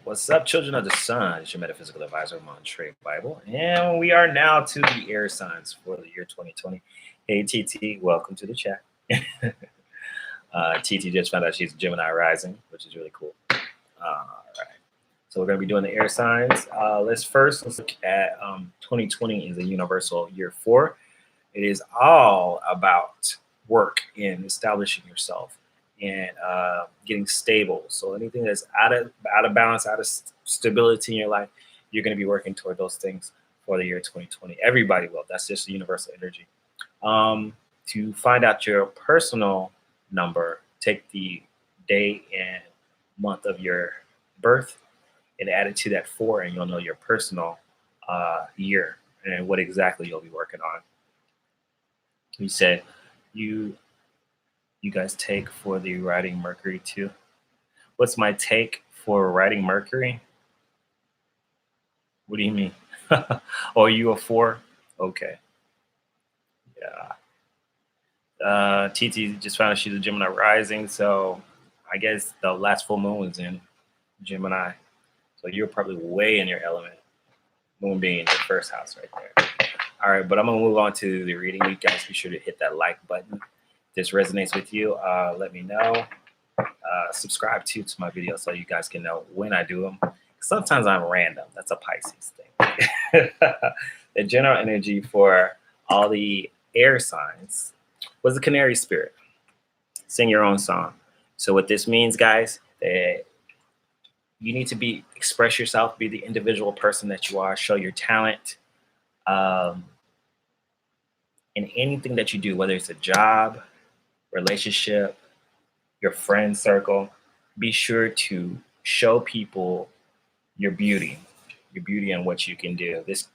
What's up, children of the sun? It's your metaphysical advisor, Montre Bible. And we are now to the air signs for the year 2020. Hey, TT, welcome to the chat. TT just found out she's Gemini rising, which is really cool. All right. So we're going to be doing the air signs. Let's look at 2020 is a universal year 4. It is all about work and establishing yourself and getting stable. So anything that's out of balance, out of stability in your life, you're going to be working toward those things for the year 2020. Everybody will. That's just the universal energy. To find out your personal number, take the day and month of your birth and add it to that 4, and you'll know your personal year and what exactly you'll be working on. You said you guys take for the riding Mercury too. What's my take for riding Mercury? What do you mean? Oh, you a 4? Okay. Yeah. TT just found out she's a Gemini rising, so I guess the last full moon was in Gemini. So you're probably way in your element. Moon being in your first house right there. All right, but I'm gonna move on to the reading. You guys be sure to hit that like button. If this resonates with you, let me know. Subscribe to my videos so you guys can know when I do them. Sometimes I'm random. That's a Pisces thing. The general energy for all the air signs was the canary spirit. Sing your own song. So what this means, guys, that you need to express yourself, be the individual person that you are, show your talent. In anything that you do, whether it's a job, relationship, your friend circle, be sure to show people your beauty and what you can do. This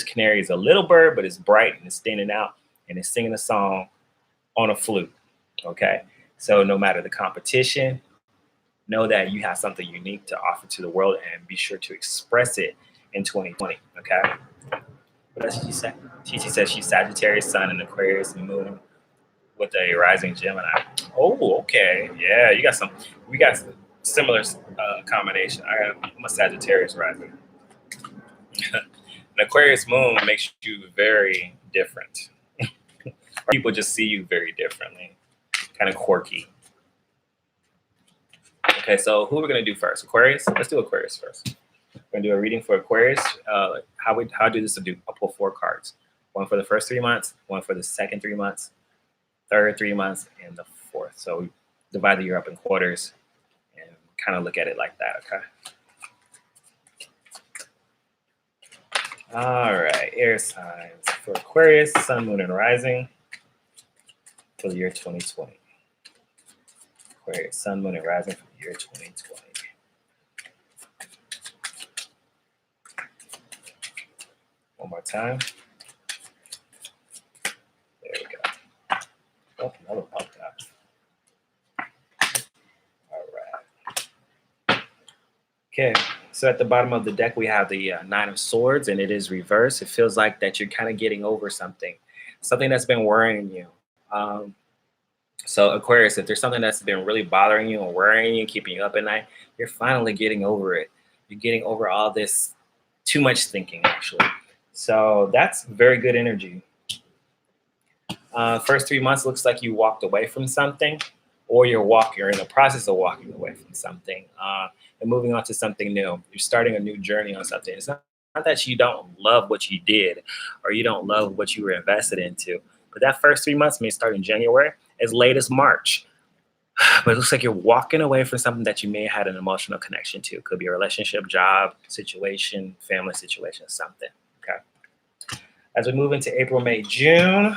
canary is a little bird, but it's bright and it's standing out and it's singing a song on a flute. Okay, so no matter the competition, know that you have something unique to offer to the world and be sure to express it in 2020. Okay. What else did she say? Titi says she's Sagittarius, Sun, and Aquarius, and Moon with a rising Gemini. Oh, okay. Yeah, we got some similar combination. I'm a Sagittarius rising. An Aquarius Moon makes you very different. People just see you very differently, kind of quirky. Okay, so who we're going to do first? Aquarius? Let's do Aquarius first. We're going to do a reading for Aquarius. How do this? I'll pull 4 cards. One for the first 3 months, one for the second 3 months, third 3 months, and the 4th. So we divide the year up in quarters and kind of look at it like that, okay? All right, air signs for Aquarius, Sun, Moon, and Rising for the year 2020. Aquarius, Sun, Moon, and Rising for the year 2020. One more time. There we go. Oh, another popped out. All right. Okay, so at the bottom of the deck, we have the 9 of Swords, and it is reversed. It feels like that you're kind of getting over something that's been worrying you. So Aquarius, if there's something that's been really bothering you and worrying you, keeping you up at night, you're finally getting over it. You're getting over all this too much thinking, actually. So that's very good energy. First 3 months looks like you walked away from something, or you're in the process of walking away from something and moving on to something new. You're starting a new journey on something. It's not that you don't love what you did or you don't love what you were invested into, but that first 3 months may start in January, as late as March. But it looks like you're walking away from something that you may have had an emotional connection to. It could be a relationship, job situation, family situation, something. Okay. As we move into April, May, June,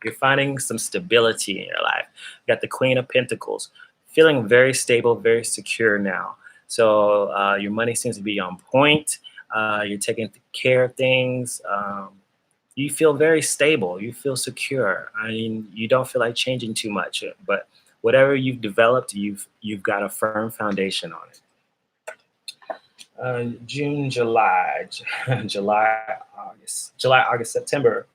you're finding some stability in your life. You got the Queen of Pentacles, feeling very stable, very secure now. So your money seems to be on point. You're taking care of things. You feel very stable. You feel secure. I mean, you don't feel like changing too much, but whatever you've developed, you've got a firm foundation on it. June, July, August, September.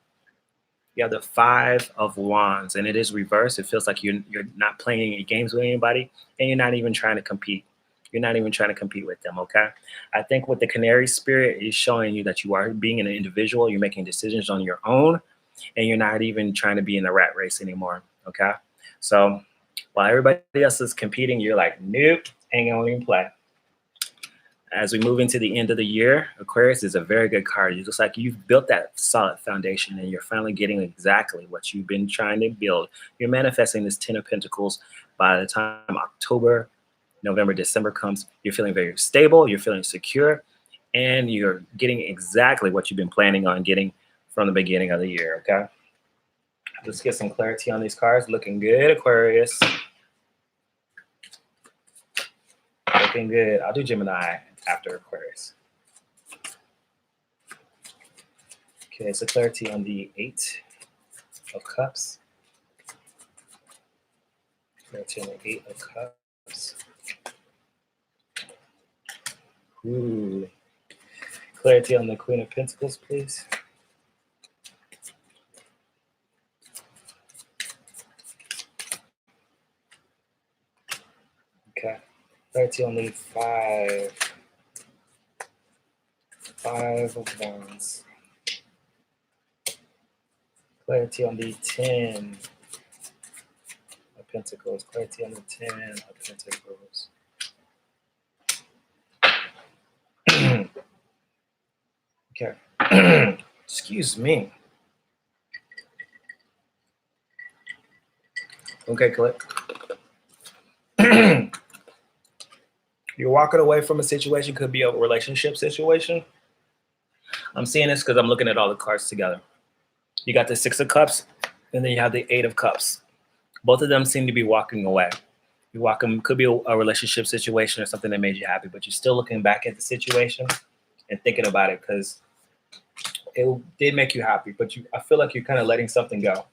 You have the 5 of Wands, and it is reversed. It feels like you're not playing any games with anybody, and you're not even trying to compete. You're not even trying to compete with them, okay? I think with the Canary spirit is showing you that you are being an individual, you're making decisions on your own, and you're not even trying to be in the rat race anymore, okay? So while everybody else is competing, you're like, nope, ain't gonna even play. As we move into the end of the year, Aquarius is a very good card. It looks like you've built that solid foundation and you're finally getting exactly what you've been trying to build. You're manifesting this 10 of Pentacles. By the time October, November, December comes, you're feeling very stable, you're feeling secure, and you're getting exactly what you've been planning on getting from the beginning of the year, okay? Let's get some clarity on these cards. Looking good, Aquarius. Looking good. I'll do Gemini after Aquarius. Okay, so clarity on the 8 of Cups. Clarity on the 8 of Cups. Ooh. Clarity on the Queen of Pentacles, please. Okay. Clarity on the 5 of Wands. Clarity on the 10 of Pentacles. Clarity on the 10 of Pentacles. Okay. Excuse me. Okay, click. You're walking away from a situation, could be a relationship situation. I'm seeing this because I'm looking at all the cards together. You got the 6 of Cups, and then you have the 8 of Cups. Both of them seem to be walking away. You're walking, could be a relationship situation or something that made you happy, but you're still looking back at the situation and thinking about it because it did make you happy, but I feel like you're kind of letting something go.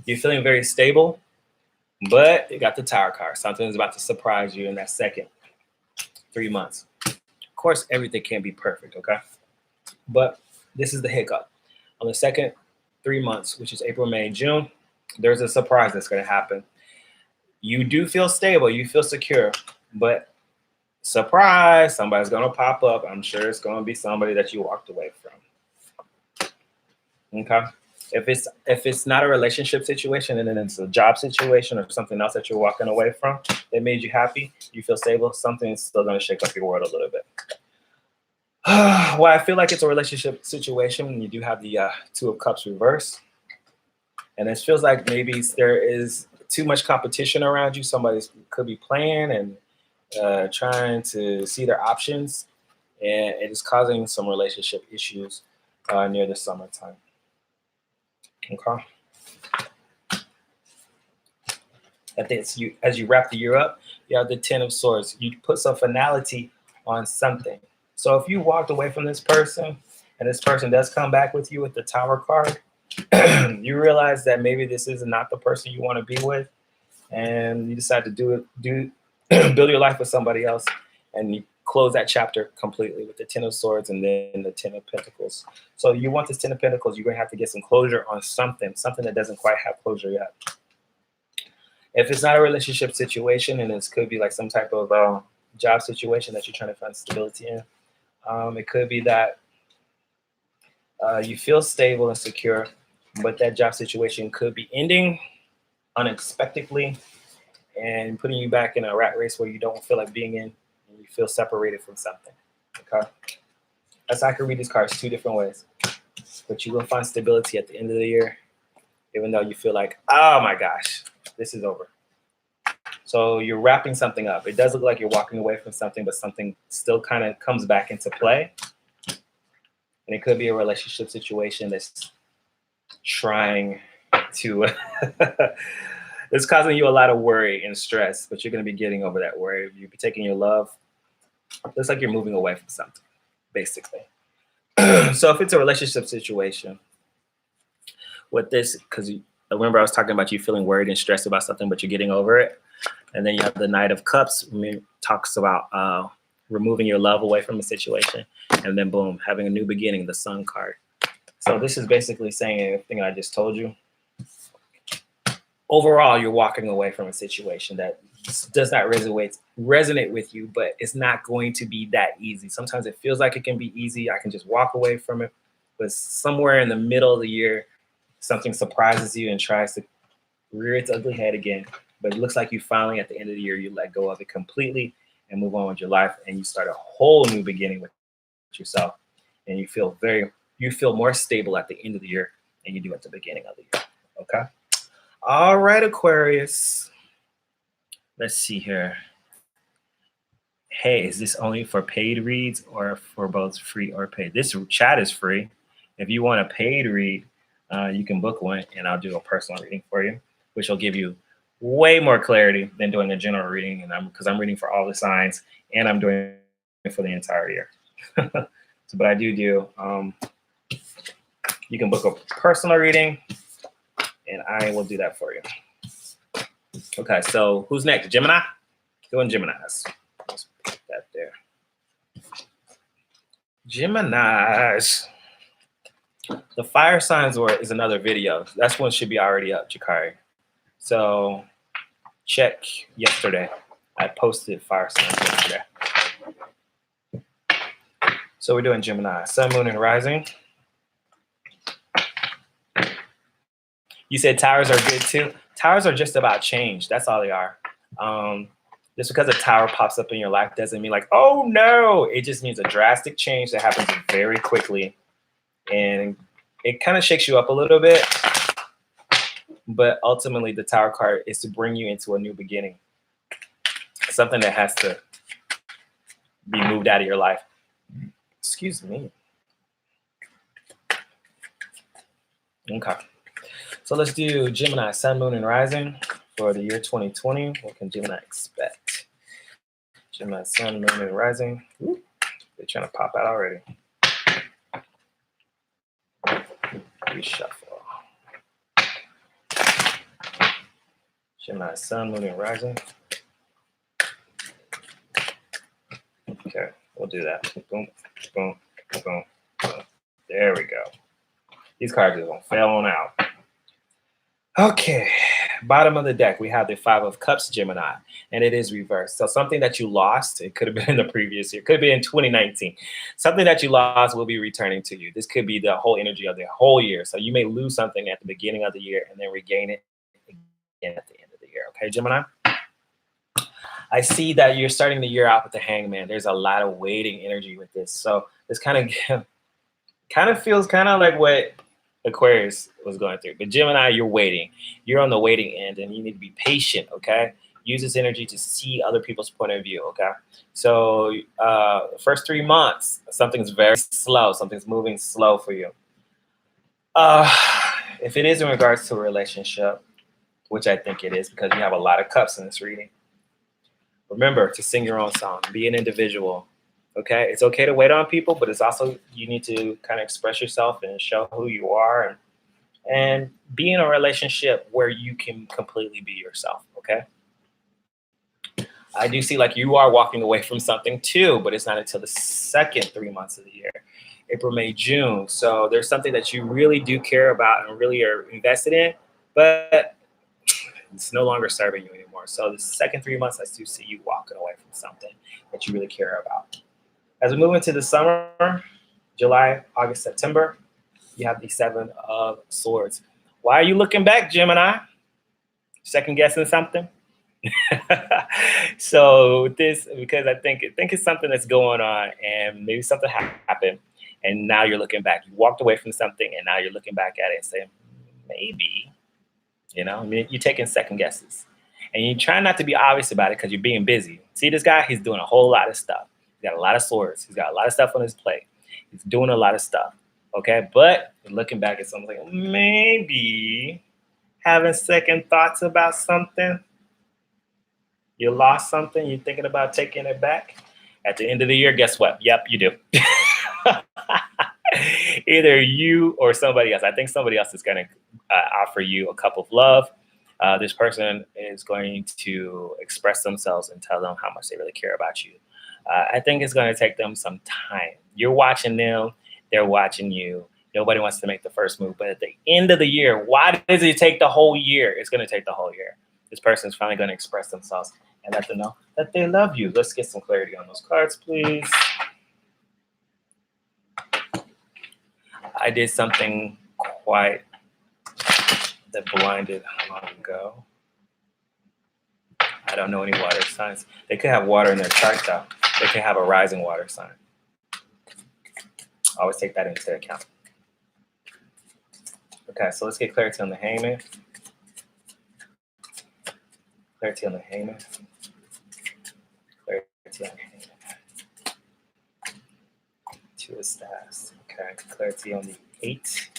You're feeling very stable, but you got the Tower card. Something is about to surprise you in that second 3 months. Of course, everything can't be perfect, okay? But this is the hiccup. On the second 3 months, which is April, May, June, there's a surprise that's going to happen. You do feel stable, you feel secure, but surprise, somebody's going to pop up. I'm sure it's going to be somebody that you walked away from. Okay? If it's not a relationship situation and then it's a job situation or something else that you're walking away from that made you happy, you feel stable, something's still going to shake up your world a little bit. Well, I feel like it's a relationship situation. You do have the 2 of Cups reversed. And it feels like maybe there is too much competition around you. Somebody could be playing and trying to see their options. And it is causing some relationship issues near the summertime. Okay. As you wrap the year up, you have the 10 of Swords. You put some finality on something. So if you walked away from this person and this person does come back with you with the Tower card, you realize that maybe this is not the person you want to be with, and you decide to build your life with somebody else, and you close that chapter completely with the 10 of Swords and then the 10 of Pentacles. So you want this 10 of Pentacles, you're going to have to get some closure on something that doesn't quite have closure yet. If it's not a relationship situation, and this could be like some type of job situation that you're trying to find stability in, it could be that you feel stable and secure, but that job situation could be ending unexpectedly and putting you back in a rat race where you don't feel like being in, and you feel separated from something. Okay, that's how I can read these cards 2 different ways. But you will find stability at the end of the year, even though you feel like, oh my gosh, this is over. So you're wrapping something up. It does look like you're walking away from something, but something still kind of comes back into play. And it could be a relationship situation that's trying to, it's causing you a lot of worry and stress, but you're going to be getting over that worry. You'll be taking your love. It looks like you're moving away from something, basically. So if it's a relationship situation with this, because remember I was talking about you feeling worried and stressed about something, but you're getting over it. And then you have the Knight of Cups, talks about removing your love away from a situation. And then boom, having a new beginning, the Sun card. So this is basically saying everything I just told you. overall, you're walking away from a situation that does not resonate with you, but it's not going to be that easy. Sometimes it feels like it can be easy. I can just walk away from it, but somewhere in the middle of the year, something surprises you and tries to rear its ugly head again. But it looks like you finally, at the end of the year, you let go of it completely and move on with your life, and you start a whole new beginning with yourself, and you feel more stable at the end of the year than you do at the beginning of the year. Okay. All right, Aquarius. Let's see here. Hey, is this only for paid reads or for both free or paid? This chat is free. If you want a paid read, you can book one and I'll do a personal reading for you, which will give you way more clarity than doing a general reading. And because I'm reading for all the signs and I'm doing it for the entire year. So, but I do, you can book a personal reading and I will do that for you. Okay, so who's next? Gemini? Doing Geminis. Let's put that there. Geminis. The fire signs is another video. That's one should be already up, Jakari. So check yesterday. I posted fire signs yesterday. So we're doing Gemini, Sun, Moon, and Rising. You said towers are good too. Towers are just about change. That's all they are. Just because a tower pops up in your life doesn't mean like, oh no. It just means a drastic change that happens very quickly. And it kind of shakes you up a little bit. But ultimately, the tower card is to bring you into a new beginning. Something that has to be moved out of your life. Excuse me. Okay. So let's do Gemini, Sun, Moon, and Rising for the year 2020. What can Gemini expect? Gemini, Sun, Moon, and Rising. Ooh, they're trying to pop out already. Reshuffle. Gemini, Sun, Moon, and Rising. Okay, we'll do that. Boom, boom, boom, boom. There we go. These cards are going to fail on out. Okay, bottom of the deck, we have the Five of Cups, Gemini, and it is reversed. So something that you lost, it could have been in the previous year, could have been in 2019. Something that you lost will be returning to you. This could be the whole energy of the whole year. So you may lose something at the beginning of the year and then regain it again at the end of the year. Okay, Gemini? I see that you're starting the year out with the Hangman. There's a lot of waiting energy with this. So this kind of feels kind of like what Aquarius was going through. But Gemini, you're waiting. You're on the waiting end and you need to be patient, okay? Use this energy to see other people's point of view, okay? So the first 3 months, something's very slow. Something's moving slow for you. If it is in regards to a relationship, which I think it is because you have a lot of cups in this reading, remember to sing your own song. Be an individual. Okay, it's okay to wait on people, but it's also you need to kind of express yourself and show who you are and be in a relationship where you can completely be yourself. Okay, I do see like you are walking away from something too, but it's not until the second 3 months of the year, April, May, June. So there's something that you really do care about and really are invested in, but it's no longer serving you anymore. So the second 3 months, I do see you walking away from something that you really care about. As we move into the summer, July, August, September, you have the Seven of Swords. Why are you looking back, Gemini? Second guessing something? So this, because I think it's something that's going on and maybe something happened and now you're looking back. You walked away from something and now you're looking back at it and saying, maybe, I mean, you're taking second guesses. And you try not to be obvious about it because you're being busy. See this guy? He's doing a whole lot of stuff. He's got a lot of swords. He's got a lot of stuff on his plate. He's doing a lot of stuff. Okay, but looking back at something like maybe having second thoughts about something. You lost something. You're thinking about taking it back. At the end of the year, guess what? Yep, you do. Either you or somebody else. I think somebody else is going to offer you a cup of love. This person is going to express themselves and tell them how much they really care about you. I think it's going to take them some time. You're watching them. They're watching you. Nobody wants to make the first move. But at the end of the year, why does it take the whole year? It's going to take the whole year. This person is finally going to express themselves and let them know that they love you. Let's get some clarity on those cards, please. I did something quite that blinded long ago. I don't know any water signs. They could have water in their chart, though. They could have a rising water sign. Always take that into account. Okay, so let's get clarity on the Hangman. Clarity on the Hangman. Clarity on the Hangman. Two of Staffs. Okay, clarity on the Eight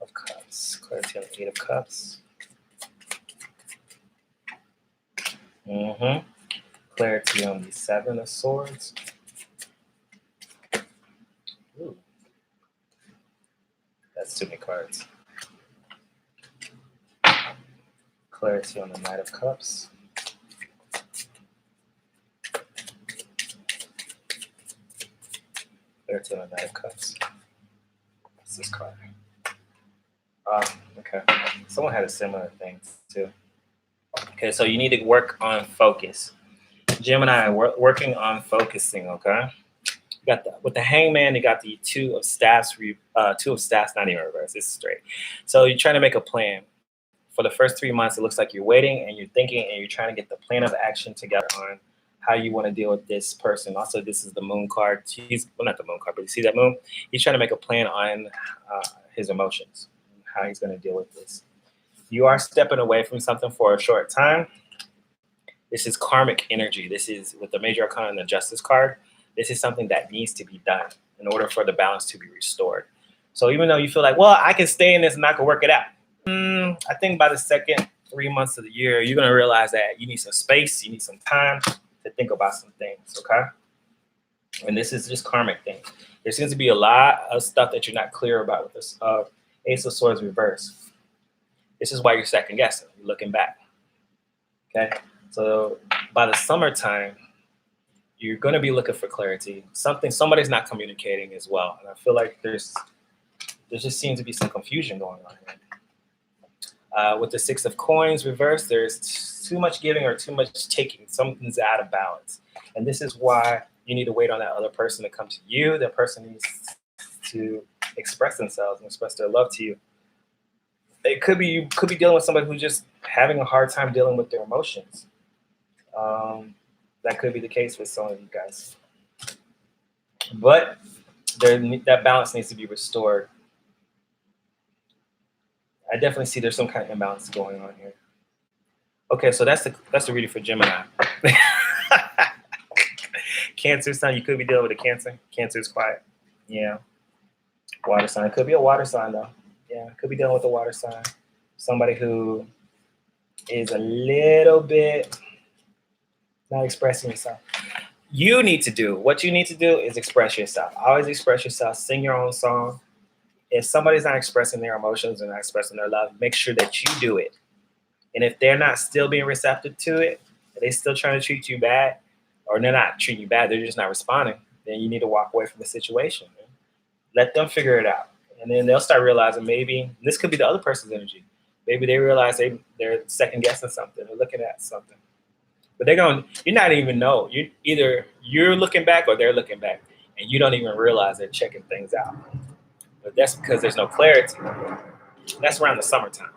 of Cups. Clarity on the Eight of Cups. Clarity on the Seven of Swords. Ooh. That's too many cards. Clarity on the Knight of Cups. Clarity on the Knight of Cups. What's this card? Okay. Someone had a similar thing too. Okay, so you need to work on focus. Gemini, working on focusing, okay? You got with the Hangman, you got the Two of Staffs, not even reverse, it's straight. So you're trying to make a plan. For the first 3 months, it looks like you're waiting and you're thinking and you're trying to get the plan of action together on how you want to deal with this person. Also, this is the Moon card. Well, not the Moon card, but you see that Moon? He's trying to make a plan on his emotions, how he's going to deal with this. You are stepping away from something for a short time. This is karmic energy. This is with the Major Arcana and the Justice card. This is something that needs to be done in order for the balance to be restored. So even though you feel like, well, I can stay in this and I can work it out. I think by the second 3 months of the year, you're going to realize that you need some space, you need some time to think about some things, okay? And this is just karmic things. There seems to be a lot of stuff that you're not clear about with this Ace of Swords reverse. This is why you're second guessing, you're looking back, okay? So by the summertime, you're going to be looking for clarity. Somebody's not communicating as well. And I feel like there just seems to be some confusion going on here. With the Six of Coins reversed, there's too much giving or too much taking. Something's out of balance. And this is why you need to wait on that other person to come to you. That person needs to express themselves and express their love to you. You could be dealing with somebody who's just having a hard time dealing with their emotions. That could be the case with some of you guys. But that balance needs to be restored. I definitely see there's some kind of imbalance going on here. Okay, so that's the reading for Gemini. Cancer sign, you could be dealing with a Cancer. Cancer is quiet. Yeah. Water sign. It could be a water sign though. Yeah, could be dealing with a water sign. Somebody who is a little bit not expressing yourself. What you need to do is express yourself. Always express yourself. Sing your own song. If somebody's not expressing their emotions and not expressing their love, make sure that you do it. And if they're not still being receptive to it, they still trying to treat you bad, or they're not treating you bad, they're just not responding, then you need to walk away from the situation. Let them figure it out. And then they'll start realizing maybe, this could be the other person's energy. Maybe they realize they're second guessing something or looking at something. But you're not even know. Either you're looking back or they're looking back. And you don't even realize they're checking things out. But that's because there's no clarity. That's around the summertime.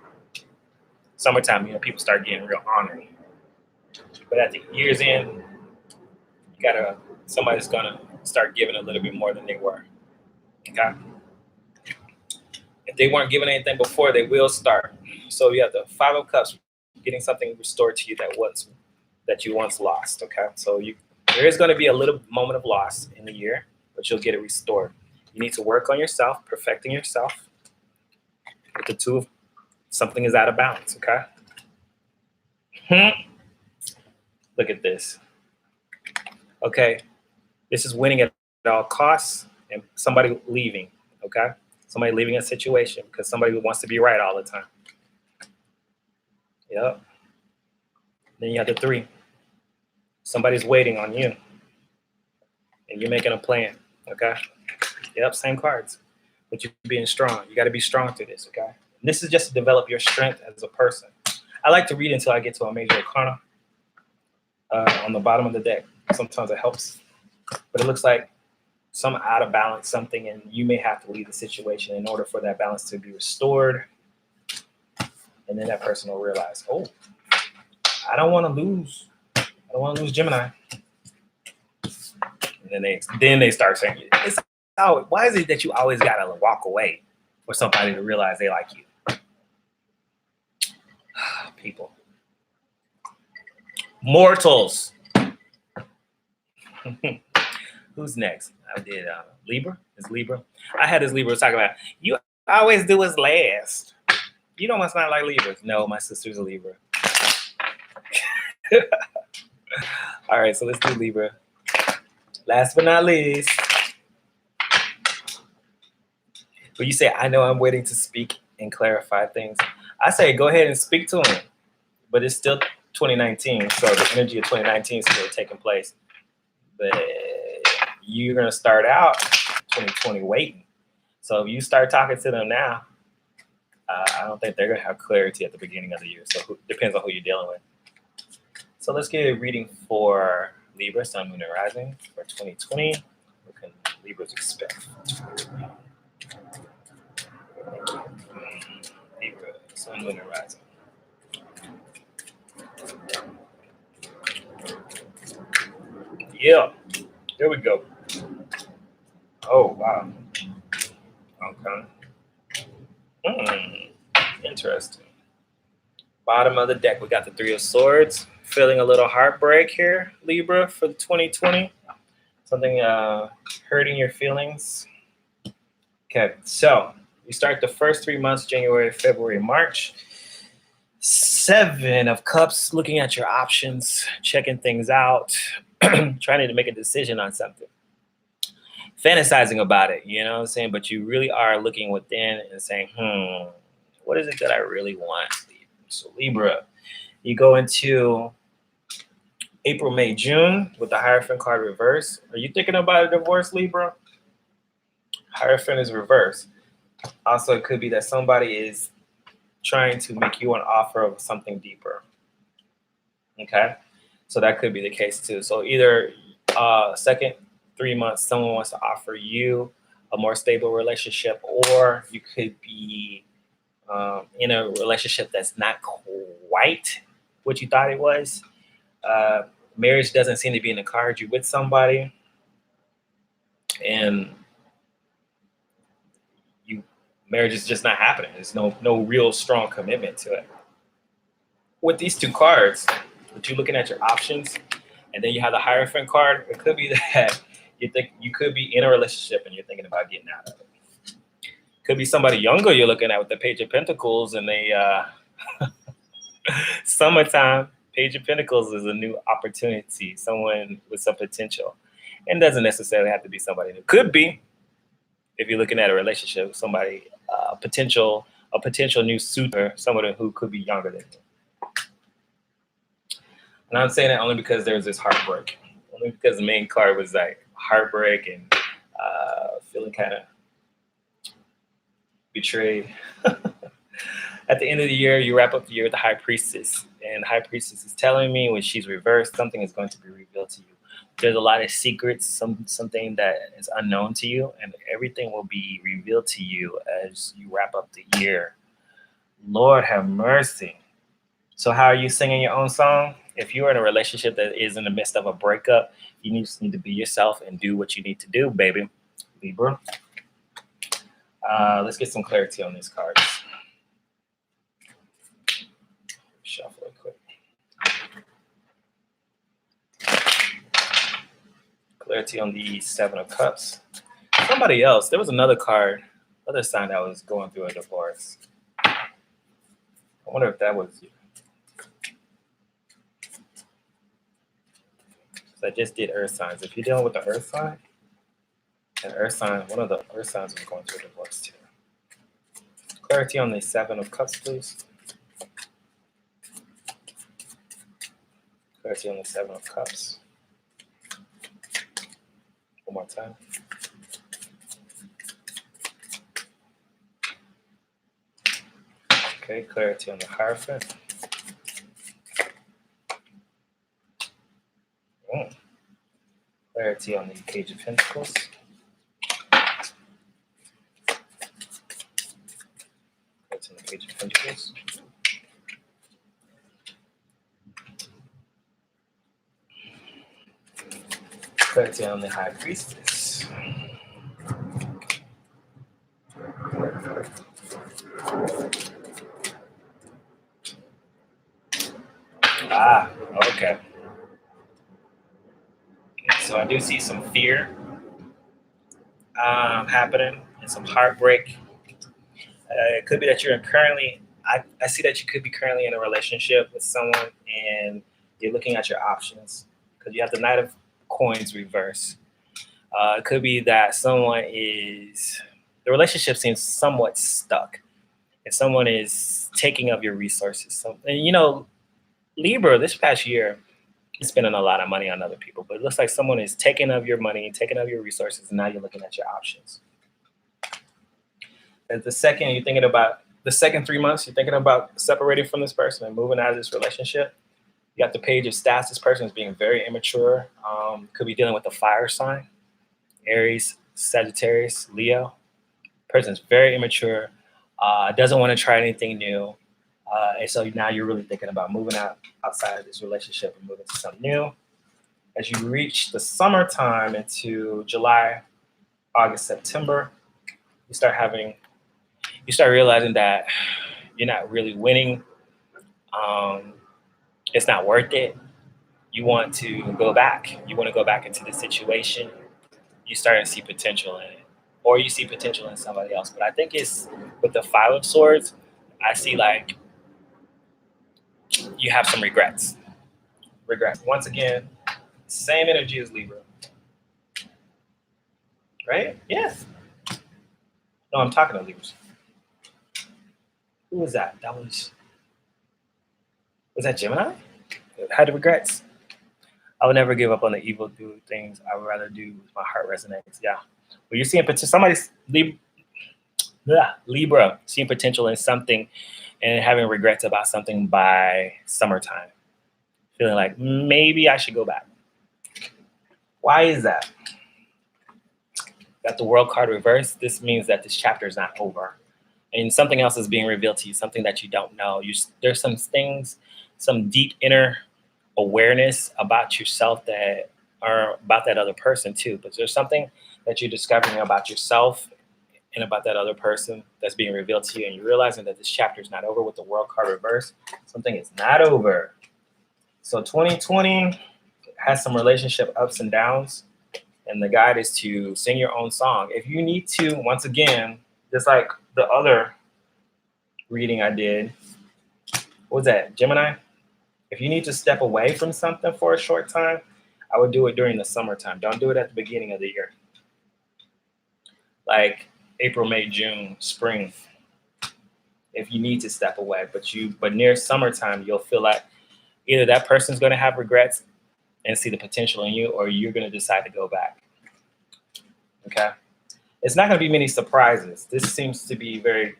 Summertime, people start getting real honored. But at the year's end, somebody's gonna start giving a little bit more than they were. Okay? If they weren't giving anything before, they will start. So you have the Five of Cups, getting something restored to you that you once lost. Okay, so there is going to be a little moment of loss in the year, but you'll get it restored. You need to work on yourself, perfecting yourself. With the two, something is out of balance. Okay. Look at this. Okay, this is winning at all costs, and somebody leaving. Okay. Somebody leaving a situation because somebody wants to be right all the time. Yep. Then you have the Three. Somebody's waiting on you. And you're making a plan. Okay? Yep, same cards. but you're being strong. You got to be strong through this, okay? And this is just to develop your strength as a person. I like to read until I get to a major arcana on the bottom of the deck. Sometimes it helps, but it looks like some out of balance, something, and you may have to leave the situation in order for that balance to be restored. And then that person will realize, oh, I don't want to lose. I don't want to lose Gemini. And then they start saying, it's how, why is it that you always gotta walk away for somebody to realize they like you? People. Mortals. Who's next? I did Libra. It's Libra. I had this Libra talking about, you always do what's last. You know must not like Libras. No, my sister's a Libra. All right, so let's do Libra. Last but not least. But you say, I know I'm waiting to speak and clarify things. I say, go ahead and speak to him. But it's still 2019, so the energy of 2019 is still taking place. But you're going to start out 2020 waiting. So if you start talking to them now, I don't think they're going to have clarity at the beginning of the year. So it depends on who you're dealing with. So let's get a reading for Libra, Sun, Moon, and Rising for 2020. What can Libras expect for 2020? Libra, Sun, Moon, and Rising. Yeah, here we go. Oh, wow. Okay. Interesting. Bottom of the deck, we got the Three of Swords. Feeling a little heartbreak here, Libra, for 2020. Something hurting your feelings. Okay, so you start the first 3 months, January, February, March. 7 of Cups, looking at your options, checking things out, trying to make a decision on something. Fantasizing about it, you know what I'm saying? But you really are looking within and saying, what is it that I really want? So Libra, you go into April, May, June with the Hierophant card reverse. Are you thinking about a divorce, Libra? Hierophant is reverse. Also, it could be that somebody is trying to make you an offer of something deeper. Okay? So that could be the case too. So either second 3 months, someone wants to offer you a more stable relationship, or you could be in a relationship that's not quite what you thought it was. Marriage doesn't seem to be in the cards. You're with somebody, and marriage is just not happening. There's no real strong commitment to it. With these two cards, but you're looking at your options, and then you have the Hierophant card. It could be that you think you could be in a relationship and you're thinking about getting out of it. Could be somebody younger you're looking at with the Page of Pentacles, and they summertime. Page of Pentacles is a new opportunity, someone with some potential. And doesn't necessarily have to be somebody new. Could be, if you're looking at a relationship, somebody, a potential new suitor, someone who could be younger than you. And I'm saying that only because there's this heartbreak. Only because the main card was like heartbreak and feeling kind of betrayed. At the end of the year, you wrap up the year with the High Priestess. And the High Priestess is telling me when she's reversed, something is going to be revealed to you. There's a lot of secrets, something that is unknown to you, and everything will be revealed to you as you wrap up the year. Lord have mercy. So how are you singing your own song? If you're in a relationship that is in the midst of a breakup, you just need to be yourself and do what you need to do, baby. Libra. Let's get some clarity on these cards. Shuffle it quick. Clarity on the Seven of Cups. Somebody else. There was another card, other sign that was going through a divorce. I wonder if that was you. So I just did earth signs. If you're dealing with the earth sign, an earth sign, one of the earth signs is going through a divorce too. Clarity on the Seven of Cups, please. Clarity on the Seven of Cups. One more time. Okay, clarity on the Hierophant. Clarity on the Page of Pentacles. Clarity on the Page of Pentacles. Clarity on the High Priestess. Ah, okay. So I do see some fear happening and some heartbreak. It could be that you're currently, I see that you could be currently in a relationship with someone and you're looking at your options because you have the Knight of Coins reverse. It could be that the relationship seems somewhat stuck and someone is taking up your resources. And Libra, this past year, you're spending a lot of money on other people, but it looks like someone is taking up your money, taking up your resources, and now you're looking at your options. And the second 3 months, you're thinking about separating from this person and moving out of this relationship. You got the Page of Staffs. This person is being very immature. Could be dealing with a fire sign, Aries, Sagittarius, Leo. Person's very immature, doesn't want to try anything new. And so now you're really thinking about moving outside of this relationship and moving to something new. As you reach the summertime into July, August, September, you start realizing that you're not really winning. It's not worth it. You want to go back. You want to go back into the situation. You start to see potential in it, or you see potential in somebody else. But I think it's with the Five of Swords, I see like you have some regrets. Once again, same energy as Libra. Right? Yeah. No, I'm talking to Libras. Who was that? Was that Gemini? Had regrets. I would never give up on the evil do things. I would rather do with my heart resonates. Yeah. But you're seeing somebody's Libra seeing potential in something and having regrets about something by summertime. Feeling like maybe I should go back. Why is that? Got the World card reversed. This means that this chapter is not over. And something else is being revealed to you, something that you don't know. There's some things, some deep inner awareness about yourself that are about that other person too. But there's something that you're discovering about yourself and about that other person that's being revealed to you. And you're realizing that this chapter is not over with the World card reverse. Something is not over. So 2020 has some relationship ups and downs. And the guide is to sing your own song. If you need to, once again, just like the other reading I did, what was that, Gemini? If you need to step away from something for a short time, I would do it during the summertime. Don't do it at the beginning of the year. Like April, May, June, spring. If you need to step away, but near summertime, you'll feel like either that person's going to have regrets and see the potential in you, or you're going to decide to go back. Okay? It's not going to be many surprises. This seems to be very,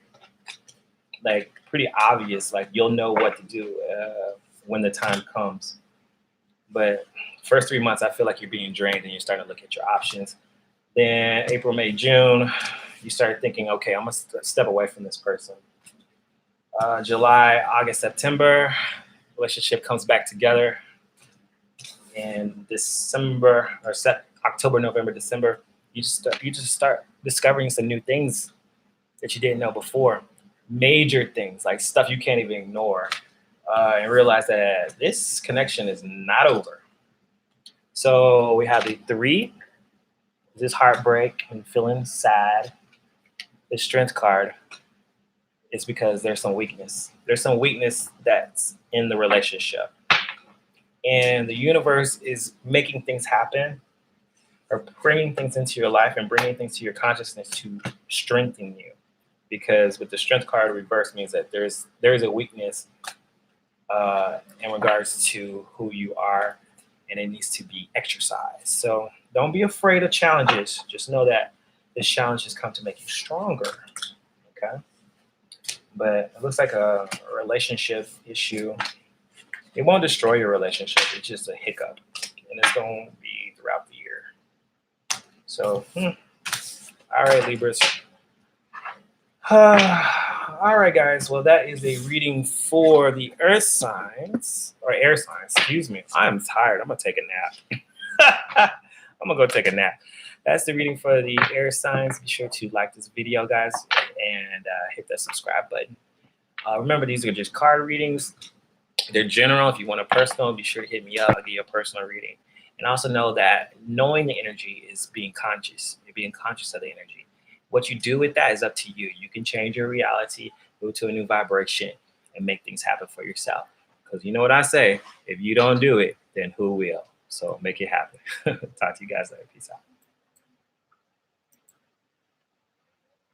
pretty obvious. Like, you'll know what to do when the time comes. But first 3 months, I feel like you're being drained and you're starting to look at your options. Then April, May, June, you start thinking, okay, I'm going to step away from this person. July, August, September, relationship comes back together. And December, or October, November, December, you just start discovering some new things that you didn't know before. Major things, like stuff you can't even ignore. And realize that this connection is not over. So we have the 3, this heartbreak and feeling sad. The Strength card is because there's some weakness. There's some weakness that's in the relationship. And the universe is making things happen, or bringing things into your life and bringing things to your consciousness to strengthen you. Because with the Strength card reverse means that there is a weakness in regards to who you are, and it needs to be exercised. So don't be afraid of challenges. Just know that this challenge has come to make you stronger. Okay. but it looks like a relationship issue. It won't destroy your relationship. It's just a hiccup, and it's going to be throughout the year. So, all right, Libras. All right, guys. Well, that is a reading for the earth signs, or air signs. Excuse me. I'm tired. I'm going to take a nap. I'm going to go take a nap. That's the reading for the air signs. Be sure to like this video, guys, and hit that subscribe button. Remember, these are just card readings. They're general. If you want a personal, be sure to hit me up. I'll give you a personal reading. And also know that knowing the energy is being conscious. You're being conscious of the energy. What you do with that is up to you. You can change your reality, move to a new vibration, and make things happen for yourself. Because you know what I say, if you don't do it, then who will? So make it happen. Talk to you guys later. Peace out.